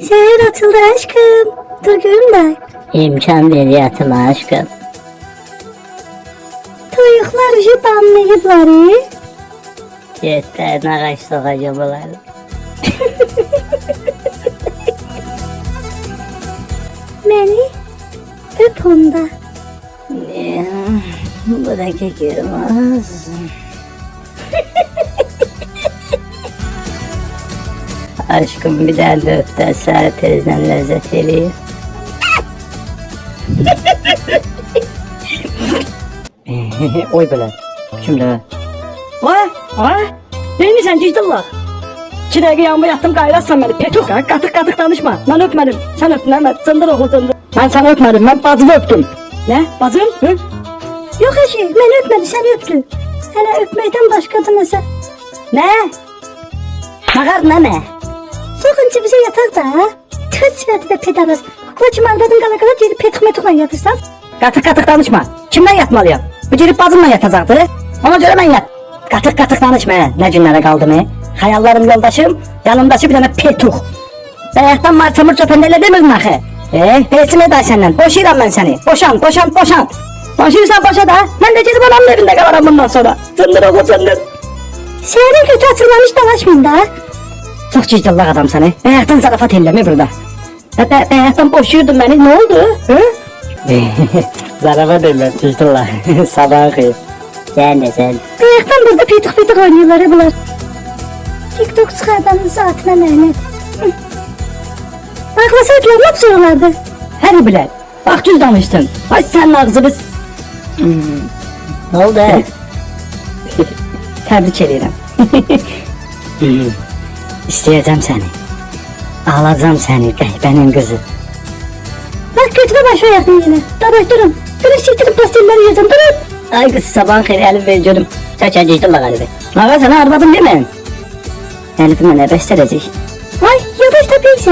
Şehir açıldı aşkım. Dur görüm de. İmkan ver yatıma aşkım. Toyuqlar ucu banlayıblar. Yeter ağaç sokacağım bunları. Məni öp onda. Bu da kekirmez. Aşkım bir daha da öp de sarı tezden lezzet eləyir. Oy belə. Kimdə? Vay. Neymişsən cicdillah? 2 dəqiqə yanıma yatdım qayırasan beni. Petuk ha, qatıq danışma. Mən öpmədim. Sən öpdün Əhməd. Cındır oğul cındır. Mən səni öpmədim. Mən bacımı öpdüm. Ne? Bacım? Hı? Yox əşi, məni öpmədi, sən öpdü. Hələ öpməkdən başqadır nəsə. Ne? Mağar ne? Soxunca bizə yataq da. Tüt sifəti də pedarız. Kukla kimi aldadın qala gelip petuk metukla yatırsan. Qatıq danışma. Kimdən yatmalıyam? Bu gelip bacımla yatacaqdı. Ona görə mən yat. Qatıq danışma. Ne günlərə qaldım? Xəyallarım yoldaşım, yanımdakı bir dənə petuk. Bayaqdan marçamır çöpəndə elə demirdin axı. Peçime day səndən. Boşayıram mən səni. Boşan. Boşayırsan boşa da. Mən də gedib anamın evində qalaram bundan sonra. Cındır oğul cındır. Şəhərin kötü açılmamış dalaşmayın da. Çox ciddillak adam səni. Bayaqdan zarafat eləmə burada. Bayaqdan boşuyordun beni. Ne oldu? Hı? Zarafat eləyir ciddillah. Sabahın xeyir. Sen de sen. Bayaqdan burada petuk oynuyorlar bunlar. TikTok çıxardanın saatine lənət. Baklasaydılar ne yapıyorlardı? Hər bilən. Bax düz danışdın. Ay sənin ağzını Ne oldu? təbrik edirəm. İsteyeceğim seni. Alacağım seni benim kızı. Bak götüme başı ayakını yine. Dabay durun. Güneş çektirip pastelleri yiyeceğim durun. Ay kız sabahın xeyir Elif ver görüm. Çək ciddillah Elif'i. Ağa sənə arvadım deməyim. Elif'i mənə bəstələcək. Ay yavaş da bilsen.